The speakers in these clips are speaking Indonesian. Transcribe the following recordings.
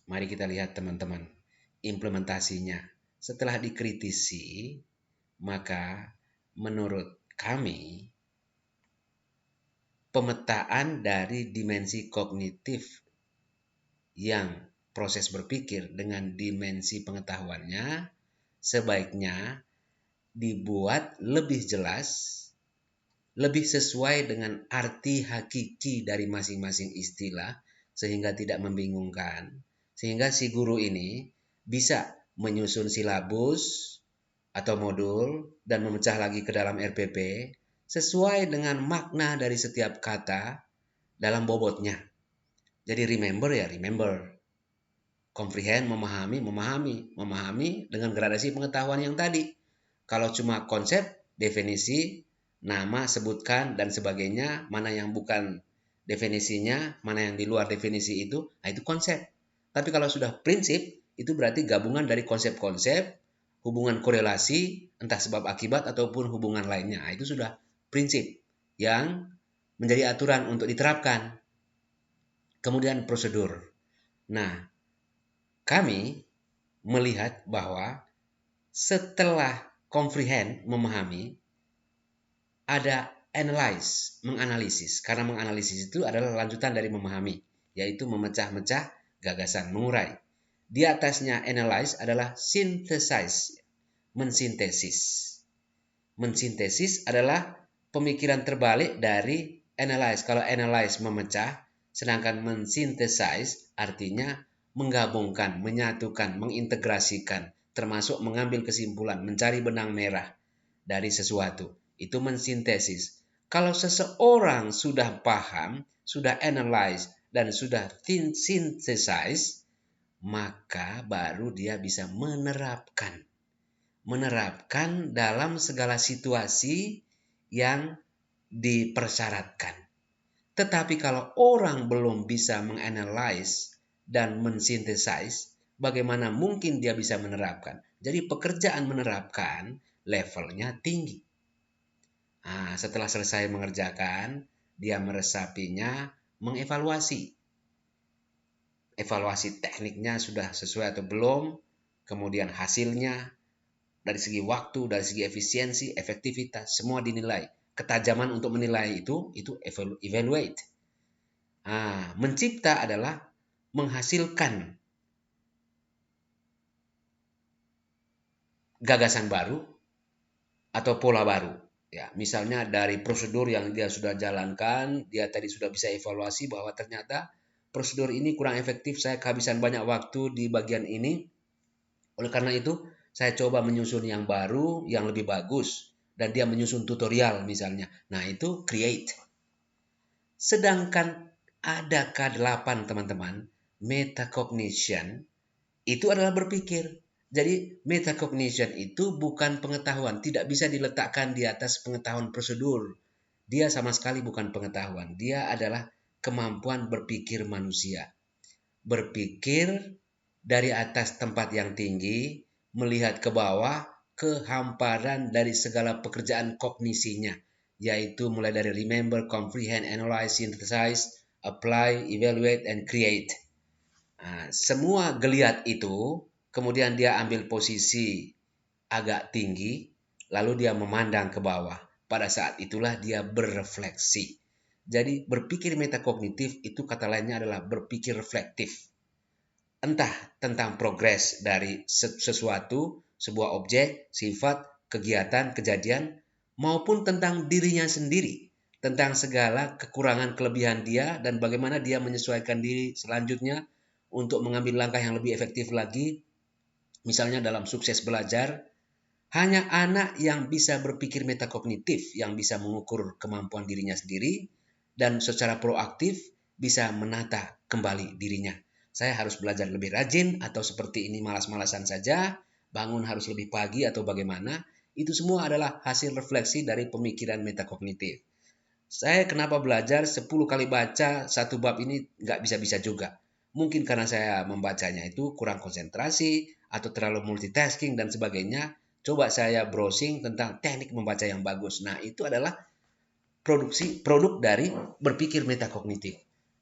Mari kita lihat teman-teman, implementasinya. Setelah dikritisi, maka menurut kami, pemetaan dari dimensi kognitif yang proses berpikir dengan dimensi pengetahuannya sebaiknya dibuat lebih jelas, lebih sesuai dengan arti hakiki dari masing-masing istilah sehingga tidak membingungkan. Sehingga si guru ini bisa menyusun silabus atau modul dan memecah lagi ke dalam RPP sesuai dengan makna dari setiap kata dalam bobotnya. Jadi remember ya remember. Comprehend, memahami dengan gradasi pengetahuan yang tadi. Kalau cuma konsep, definisi, nama, sebutkan, dan sebagainya, mana yang bukan definisinya, mana yang di luar definisi itu, nah itu konsep. Tapi kalau sudah prinsip, itu berarti gabungan dari konsep-konsep, hubungan korelasi, entah sebab akibat ataupun hubungan lainnya. Nah, itu sudah prinsip yang menjadi aturan untuk diterapkan. Kemudian prosedur. Nah, kami melihat bahwa setelah comprehend, memahami, ada analyze, menganalisis. Karena menganalisis itu adalah lanjutan dari memahami, yaitu memecah-mecah gagasan, mengurai. Di atasnya analyze adalah synthesize, mensintesis. Mensintesis adalah pemikiran terbalik dari analyze. Kalau analyze memecah, sedangkan mensinthesize artinya menggabungkan, menyatukan, mengintegrasikan, termasuk mengambil kesimpulan, mencari benang merah dari sesuatu. Itu mensintesis. Kalau seseorang sudah paham, sudah analyze, dan sudah synthesize, maka baru dia bisa menerapkan. Menerapkan dalam segala situasi yang dipersyaratkan. Tetapi kalau orang belum bisa menganalize dan mensinthesize, bagaimana mungkin dia bisa menerapkan? Jadi pekerjaan menerapkan levelnya tinggi. Nah, setelah selesai mengerjakan, dia meresapinya, mengevaluasi. Evaluasi tekniknya sudah sesuai atau belum, kemudian hasilnya, dari segi waktu, dari segi efisiensi, efektivitas, semua dinilai. Ketajaman untuk menilai itu evaluate. Nah, mencipta adalah menghasilkan gagasan baru atau pola baru. Ya, misalnya dari prosedur yang dia sudah jalankan, dia tadi sudah bisa evaluasi bahwa ternyata prosedur ini kurang efektif, saya kehabisan banyak waktu di bagian ini. Oleh karena itu, saya coba menyusun yang baru, yang lebih bagus. Dan dia menyusun tutorial misalnya. Nah, itu create. Sedangkan ada K8 teman-teman, metacognition, itu adalah berpikir. Jadi metacognition itu bukan pengetahuan, tidak bisa diletakkan di atas pengetahuan prosedur. Dia sama sekali bukan pengetahuan, dia adalah kemampuan berpikir manusia. Berpikir dari atas tempat yang tinggi, melihat ke bawah, kehamparan dari segala pekerjaan kognisinya, yaitu mulai dari remember, comprehend, analyze, synthesize, apply, evaluate, and create. Nah, semua geliat itu, kemudian dia ambil posisi agak tinggi, lalu dia memandang ke bawah. Pada saat itulah dia berrefleksi. Jadi berpikir metakognitif itu kata lainnya adalah berpikir reflektif. Entah tentang progres dari sesuatu, sebuah objek, sifat, kegiatan, kejadian, maupun tentang dirinya sendiri, tentang segala kekurangan kelebihan dia dan bagaimana dia menyesuaikan diri selanjutnya untuk mengambil langkah yang lebih efektif lagi. Misalnya dalam sukses belajar, hanya anak yang bisa berpikir metakognitif yang bisa mengukur kemampuan dirinya sendiri dan secara proaktif bisa menata kembali dirinya. Saya harus belajar lebih rajin atau seperti ini malas-malasan saja, bangun harus lebih pagi atau bagaimana. Itu semua adalah hasil refleksi dari pemikiran metakognitif. Saya kenapa belajar 10 kali baca satu bab ini nggak bisa-bisa juga. Mungkin karena saya membacanya itu kurang konsentrasi atau terlalu multitasking dan sebagainya. Coba saya browsing tentang teknik membaca yang bagus. Nah, itu adalah produk dari berpikir metakognitif.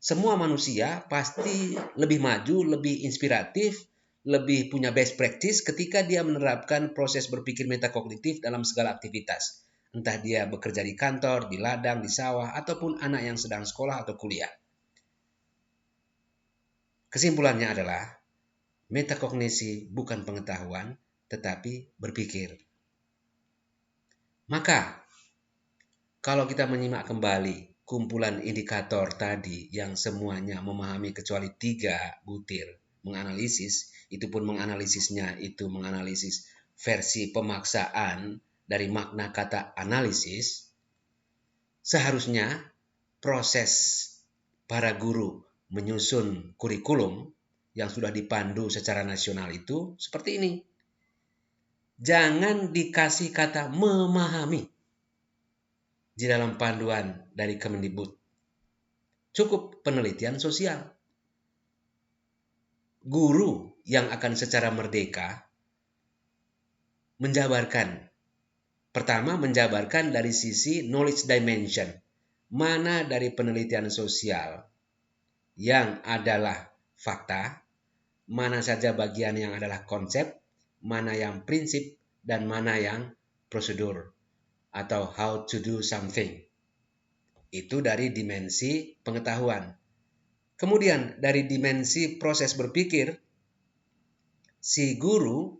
semua manusia pasti lebih maju, lebih inspiratif, lebih punya best practice ketika dia menerapkan proses berpikir metakognitif dalam segala aktivitas. Entah dia bekerja di kantor, di ladang, di sawah, ataupun anak yang sedang sekolah atau kuliah. Kesimpulannya adalah, metakognisi bukan pengetahuan, tetapi berpikir. Maka, kalau kita menyimak kembali kumpulan indikator tadi yang semuanya memahami kecuali 3 butir menganalisis, itu pun menganalisisnya itu menganalisis versi pemaksaan dari makna kata analisis, seharusnya proses para guru menyusun kurikulum yang sudah dipandu secara nasional itu seperti ini. Jangan dikasih kata memahami di dalam panduan dari Kemendikbud. Cukup penelitian sosial. Guru yang akan secara merdeka menjabarkan. Pertama, menjabarkan dari sisi knowledge dimension. Mana dari penelitian sosial yang adalah fakta, mana saja bagian yang adalah konsep, mana yang prinsip, dan mana yang prosedur atau how to do something. Itu dari dimensi pengetahuan. Kemudian dari dimensi proses berpikir, si guru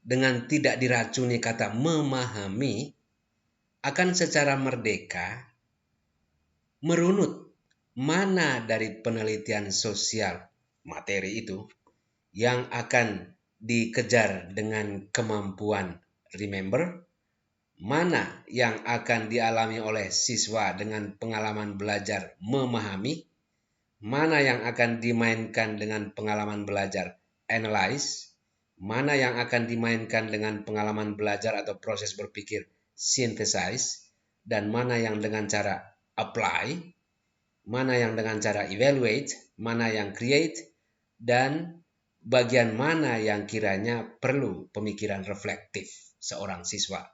dengan tidak diracuni kata memahami akan secara merdeka merunut mana dari penelitian sosial materi itu yang akan dikejar dengan kemampuan remember, mana yang akan dialami oleh siswa dengan pengalaman belajar memahami, mana yang akan dimainkan dengan pengalaman belajar analyze, mana yang akan dimainkan dengan pengalaman belajar atau proses berpikir synthesize, dan mana yang dengan cara apply, mana yang dengan cara evaluate, mana yang create, dan bagian mana yang kiranya perlu pemikiran reflektif seorang siswa.